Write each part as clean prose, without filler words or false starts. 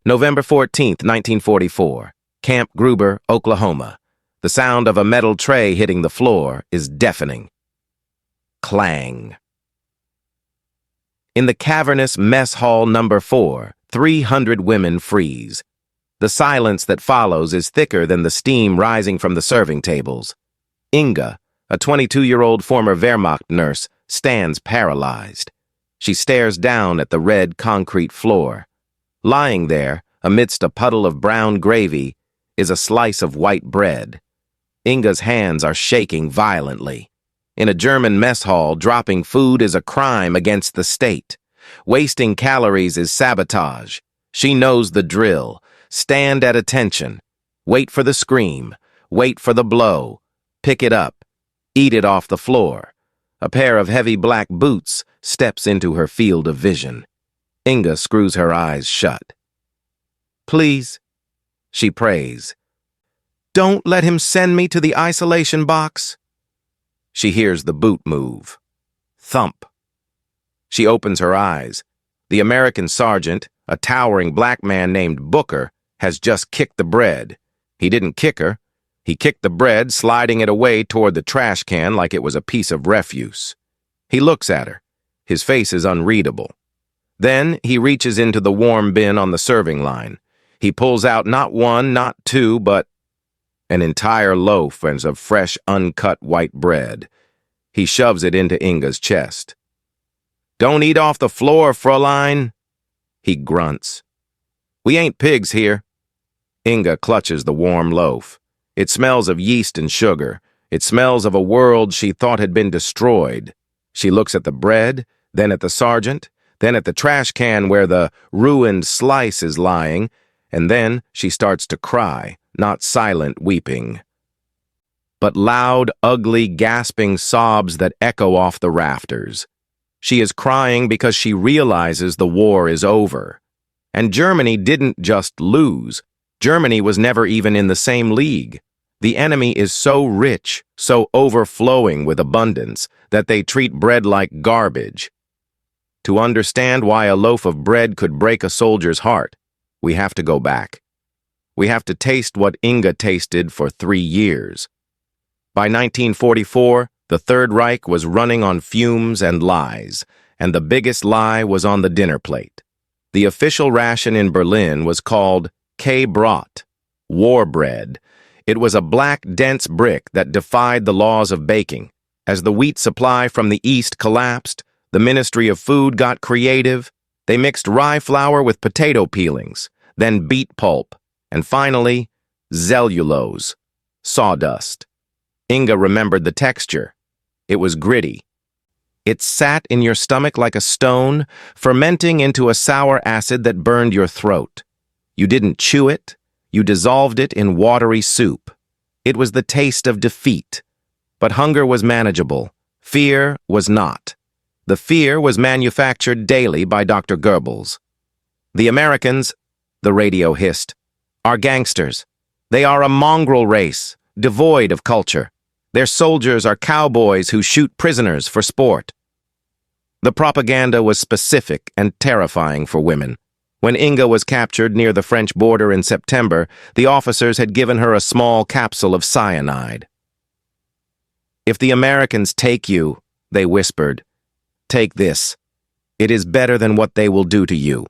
November 14th, 1944. Camp Gruber, Oklahoma. The sound of a metal tray hitting the floor is deafening. Clang. In the cavernous mess hall number 4, 300 women freeze. The silence that follows is thicker than the steam rising from the serving tables. Inga, a 22-year-old former Wehrmacht nurse, stands paralyzed. She stares down at the red concrete floor. Lying there, amidst a puddle of brown gravy, is a slice of white bread. Inga's hands are shaking violently. In a German mess hall, dropping food is a crime against the state. Wasting calories is sabotage. She knows the drill. Stand at attention. Wait for the scream. Wait for the blow. Pick it up. Eat it off the floor. A pair of heavy black boots steps into her field of vision. Inga screws her eyes shut. "Please," she prays. "Don't let him send me to the isolation box." She hears the boot move. Thump. She opens her eyes. The American sergeant, a towering black man named Booker, has just kicked the bread. He didn't kick her. He kicked the bread, sliding it away toward the trash can like it was a piece of refuse. He looks at her. His face is unreadable. Then he reaches into the warm bin on the serving line. He pulls out not one, not two, but an entire loaf of fresh, uncut white bread. He shoves it into Inga's chest. "Don't eat off the floor, Fräulein," he grunts. "We ain't pigs here." Inga clutches the warm loaf. It smells of yeast and sugar. It smells of a world she thought had been destroyed. She looks at the bread, then at the sergeant, then at the trash can where the ruined slice is lying, and then she starts to cry, not silent weeping, but loud, ugly, gasping sobs that echo off the rafters. She is crying because she realizes the war is over. And Germany didn't just lose. Germany was never even in the same league. The enemy is so rich, so overflowing with abundance, that they treat bread like garbage. To understand why a loaf of bread could break a soldier's heart, we have to go back. We have to taste what Inga tasted for 3 years. By 1944, the Third Reich was running on fumes and lies, and the biggest lie was on the dinner plate. The official ration in Berlin was called K-Brot, war bread. It was a black, dense brick that defied the laws of baking. As the wheat supply from the East collapsed, the Ministry of Food got creative. They mixed rye flour with potato peelings, then beet pulp, and finally, cellulose, sawdust. Inga remembered the texture. It was gritty. It sat in your stomach like a stone, fermenting into a sour acid that burned your throat. You didn't chew it. You dissolved it in watery soup. It was the taste of defeat. But hunger was manageable. Fear was not. The fear was manufactured daily by Dr. Goebbels. "The Americans," the radio hissed, "are gangsters. They are a mongrel race, devoid of culture. Their soldiers are cowboys who shoot prisoners for sport." The propaganda was specific and terrifying for women. When Inga was captured near the French border in September, the officers had given her a small capsule of cyanide. "If the Americans take you," they whispered, "take this. It is better than what they will do to you."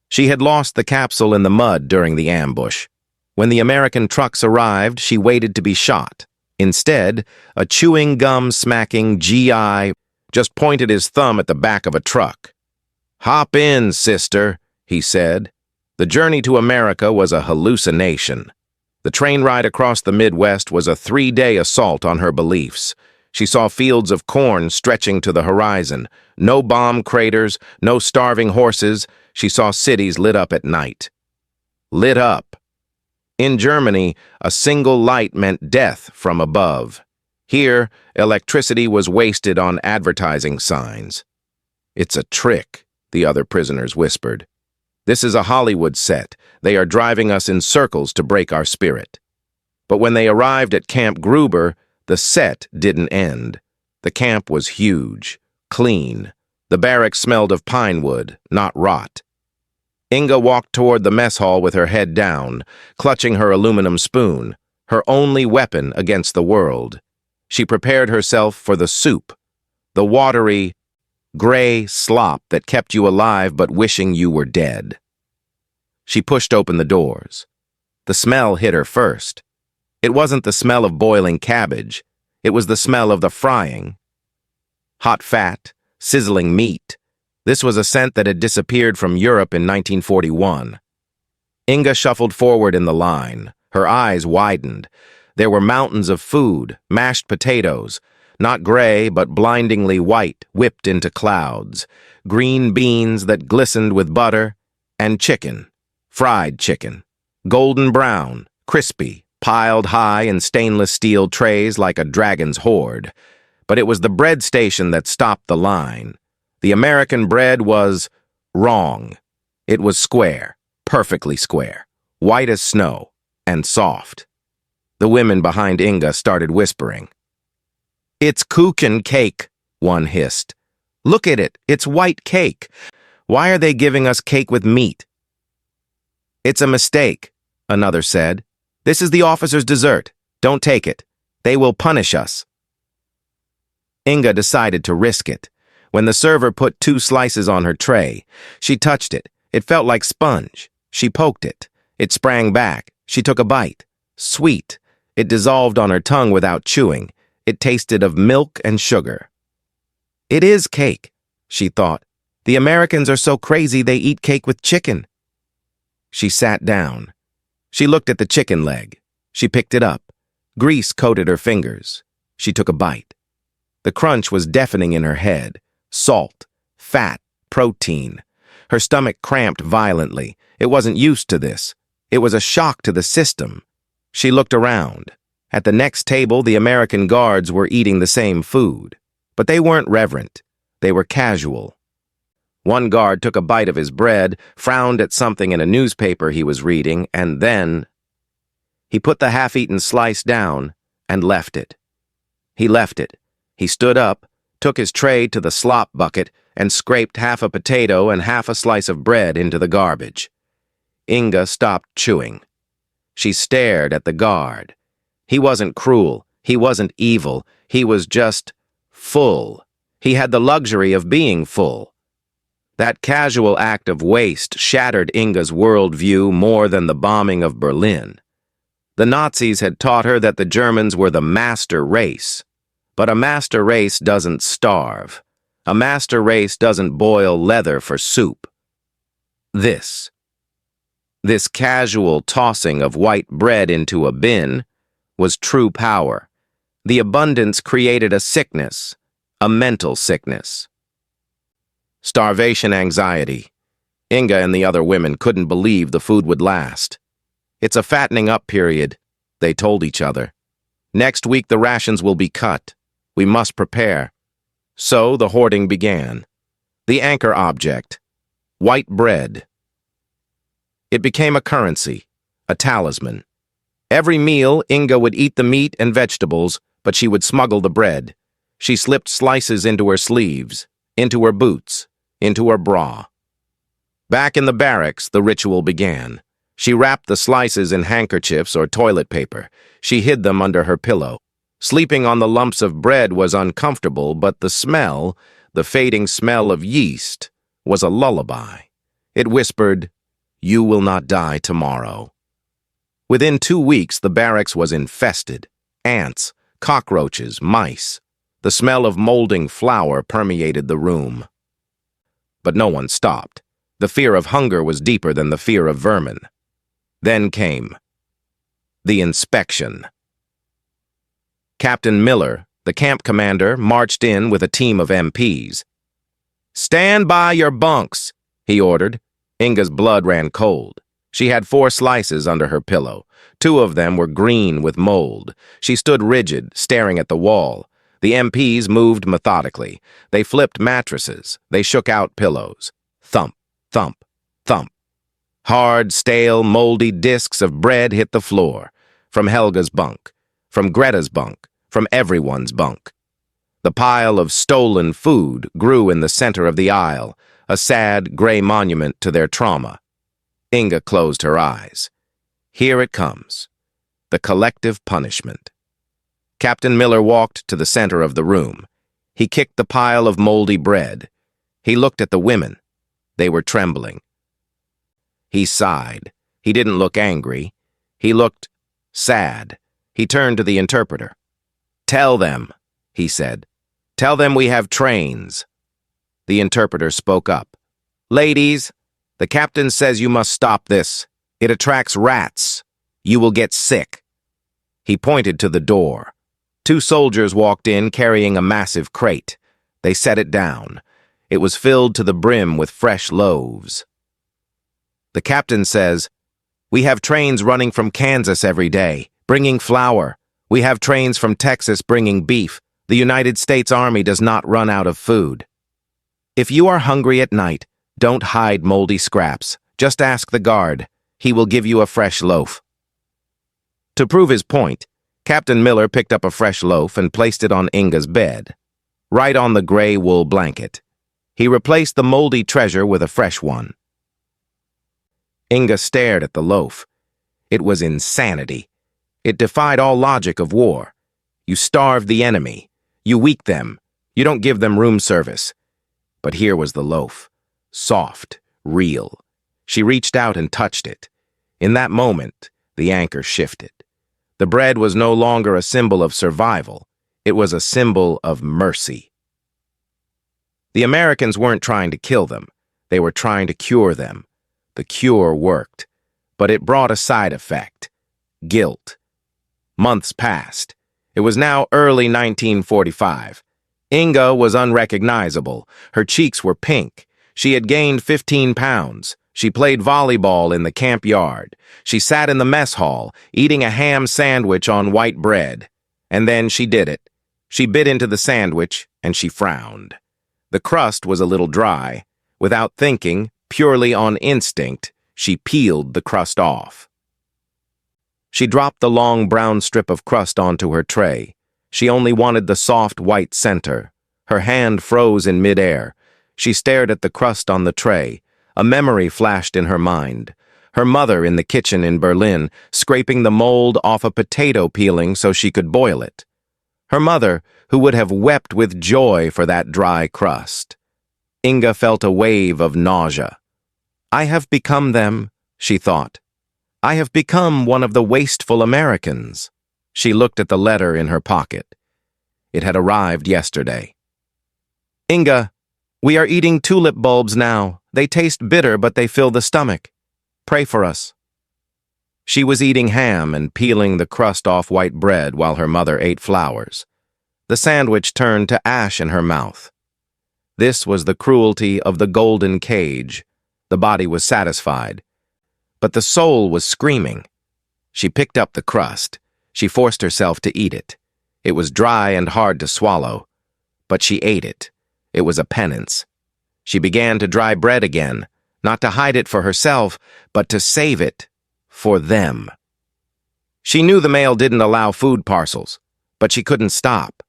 She had lost the capsule in the mud during the ambush. When the American trucks arrived, she waited to be shot. Instead, a chewing gum-smacking GI just pointed his thumb at the back of a truck. "Hop in, sister," he said. The journey to America was a hallucination. The train ride across the Midwest was a 3-day assault on her beliefs. She saw fields of corn stretching to the horizon, no bomb craters, no starving horses. She saw cities lit up at night. Lit up. In Germany, a single light meant death from above. Here, electricity was wasted on advertising signs. "It's a trick," the other prisoners whispered. "This is a Hollywood set. They are driving us in circles to break our spirit." But when they arrived at Camp Gruber, the set didn't end. The camp was huge, clean. The barracks smelled of pine wood, not rot. Inga walked toward the mess hall with her head down, clutching her aluminum spoon, her only weapon against the world. She prepared herself for the soup, the watery, gray slop that kept you alive but wishing you were dead. She pushed open the doors. The smell hit her first. It wasn't the smell of boiling cabbage. It was the smell of the frying. Hot fat, sizzling meat. This was a scent that had disappeared from Europe in 1941. Inga shuffled forward in the line. Her eyes widened. There were mountains of food, mashed potatoes, not gray but blindingly white, whipped into clouds, green beans that glistened with butter, and chicken, fried chicken, golden brown, crispy, piled high in stainless steel trays like a dragon's hoard. But it was the bread station that stopped the line. The American bread was wrong. It was square, perfectly square, white as snow, and soft. The women behind Inga started whispering. "It's Kuchen cake," one hissed. "Look at it, it's white cake. Why are they giving us cake with meat?" "It's a mistake," another said. "This is the officer's dessert. Don't take it. They will punish us." Inga decided to risk it. When the server put 2 slices on her tray, she touched it. It felt like sponge. She poked it. It sprang back. She took a bite. Sweet. It dissolved on her tongue without chewing. It tasted of milk and sugar. "It is cake," she thought. "The Americans are so crazy they eat cake with chicken." She sat down. She looked at the chicken leg. She picked it up. Grease coated her fingers. She took a bite. The crunch was deafening in her head. Salt, fat, protein. Her stomach cramped violently. It wasn't used to this. It was a shock to the system. She looked around. At the next table, the American guards were eating the same food. But they weren't reverent. They were casual. One guard took a bite of his bread, frowned at something in a newspaper he was reading, and then he put the half-eaten slice down and left it. He left it. He stood up, took his tray to the slop bucket, and scraped half a potato and half a slice of bread into the garbage. Inga stopped chewing. She stared at the guard. He wasn't cruel. He wasn't evil. He was just full. He had the luxury of being full. That casual act of waste shattered Inga's worldview more than the bombing of Berlin. The Nazis had taught her that the Germans were the master race. But a master race doesn't starve. A master race doesn't boil leather for soup. This casual tossing of white bread into a bin was true power. The abundance created a sickness, a mental sickness. Starvation anxiety. Inga and the other women couldn't believe the food would last. "It's a fattening up period," they told each other. "Next week the rations will be cut. We must prepare." So the hoarding began. The anchor object, white bread. It became a currency, a talisman. Every meal, Inga would eat the meat and vegetables, but she would smuggle the bread. She slipped slices into her sleeves, into her boots, into her bra. Back in the barracks, the ritual began. She wrapped the slices in handkerchiefs or toilet paper. She hid them under her pillow. Sleeping on the lumps of bread was uncomfortable, but the smell, the fading smell of yeast, was a lullaby. It whispered, "You will not die tomorrow." Within 2 weeks, the barracks was infested. Ants, cockroaches, mice. The smell of molding flour permeated the room. But no one stopped. The fear of hunger was deeper than the fear of vermin. Then came the inspection. Captain Miller, the camp commander, marched in with a team of MPs. "Stand by your bunks," he ordered. Inga's blood ran cold. She had 4 slices under her pillow. 2 of them were green with mold. She stood rigid, staring at the wall. The MPs moved methodically. They flipped mattresses. They shook out pillows. Thump, thump, thump. Hard, stale, moldy discs of bread hit the floor. From Helga's bunk. From Greta's bunk. From everyone's bunk. The pile of stolen food grew in the center of the aisle, a sad, gray monument to their trauma. Inga closed her eyes. Here it comes. The collective punishment. Captain Miller walked to the center of the room. He kicked the pile of moldy bread. He looked at the women. They were trembling. He sighed. He didn't look angry. He looked sad. He turned to the interpreter. "Tell them," he said. "Tell them we have trains." The interpreter spoke up. "Ladies, the captain says you must stop this. It attracts rats. You will get sick." He pointed to the door. 2 soldiers walked in carrying a massive crate. They set it down. It was filled to the brim with fresh loaves. "The captain says, we have trains running from Kansas every day, bringing flour. We have trains from Texas bringing beef. The United States Army does not run out of food. If you are hungry at night, don't hide moldy scraps. Just ask the guard. He will give you a fresh loaf." To prove his point, Captain Miller picked up a fresh loaf and placed it on Inga's bed, right on the gray wool blanket. He replaced the moldy treasure with a fresh one. Inga stared at the loaf. It was insanity. It defied all logic of war. You starve the enemy. You weak them. You don't give them room service. But here was the loaf. Soft, real. She reached out and touched it. In that moment, the anchor shifted. The bread was no longer a symbol of survival. It was a symbol of mercy. The Americans weren't trying to kill them. They were trying to cure them. The cure worked, but it brought a side effect: guilt. Months passed. It was now early 1945. Inga was unrecognizable. Her cheeks were pink. She had gained 15 pounds. She played volleyball in the camp yard. She sat in the mess hall, eating a ham sandwich on white bread. And then she did it. She bit into the sandwich, and she frowned. The crust was a little dry. Without thinking, purely on instinct, she peeled the crust off. She dropped the long brown strip of crust onto her tray. She only wanted the soft white center. Her hand froze in midair. She stared at the crust on the tray. A memory flashed in her mind. Her mother in the kitchen in Berlin, scraping the mold off a potato peeling so she could boil it. Her mother, who would have wept with joy for that dry crust. Inga felt a wave of nausea. I have become them, she thought. I have become one of the wasteful Americans. She looked at the letter in her pocket. It had arrived yesterday. Inga, we are eating tulip bulbs now. They taste bitter, but they fill the stomach. Pray for us. She was eating ham and peeling the crust off white bread while her mother ate flowers. The sandwich turned to ash in her mouth. This was the cruelty of the golden cage. The body was satisfied, but the soul was screaming. She picked up the crust. She forced herself to eat it. It was dry and hard to swallow, but she ate it. It was a penance. She began to dry bread again, not to hide it for herself, but to save it for them. She knew the mail didn't allow food parcels, but she couldn't stop.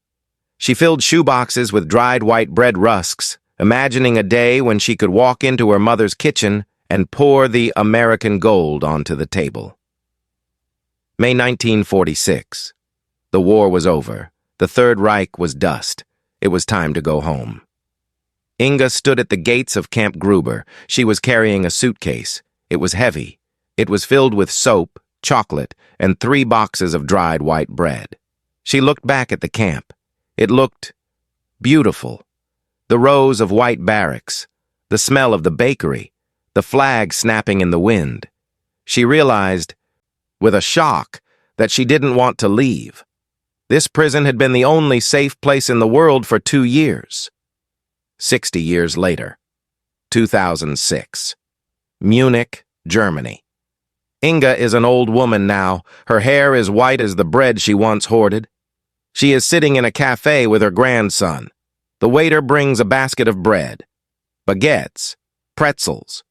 She filled shoeboxes with dried white bread rusks, imagining a day when she could walk into her mother's kitchen and pour the American gold onto the table. May 1946. The war was over. The Third Reich was dust. It was time to go home. Inga stood at the gates of Camp Gruber. She was carrying a suitcase. It was heavy. It was filled with soap, chocolate, and 3 boxes of dried white bread. She looked back at the camp. It looked beautiful. The rows of white barracks, the smell of the bakery, the flag snapping in the wind. She realized, with a shock, that she didn't want to leave. This prison had been the only safe place in the world for 2 years. 60 years later, 2006. Munich, Germany. Inga is an old woman now. Her hair is white as the bread she once hoarded. She is sitting in a cafe with her grandson. The waiter brings a basket of bread, baguettes, pretzels.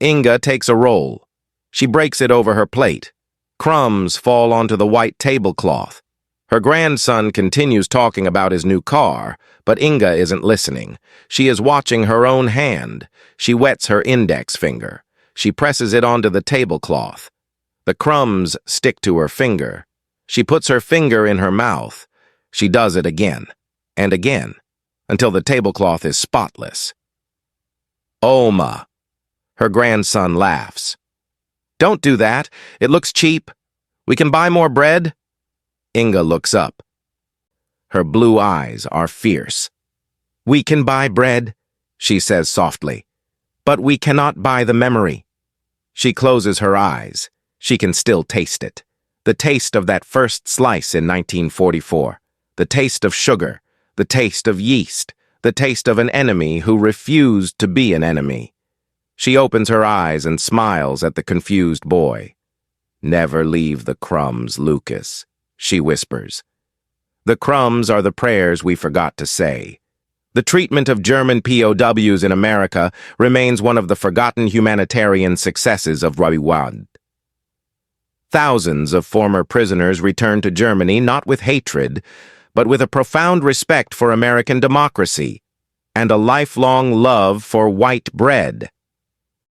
Inga takes a roll. She breaks it over her plate. Crumbs fall onto the white tablecloth. Her grandson continues talking about his new car, but Inga isn't listening. She is watching her own hand. She wets her index finger. She presses it onto the tablecloth. The crumbs stick to her finger. She puts her finger in her mouth. She does it again, and again, until the tablecloth is spotless. Oma. Her grandson laughs. Don't do that. It looks cheap. We can buy more bread. Inga looks up. Her blue eyes are fierce. We can buy bread, she says softly, but we cannot buy the memory. She closes her eyes. She can still taste it. The taste of that first slice in 1944. The taste of sugar. The taste of yeast. The taste of an enemy who refused to be an enemy. She opens her eyes and smiles at the confused boy. Never leave the crumbs, Lucas, she whispers. The crumbs are the prayers we forgot to say. The treatment of German POWs in America remains one of the forgotten humanitarian successes of WWII. Thousands of former prisoners return to Germany not with hatred, but with a profound respect for American democracy and a lifelong love for white bread.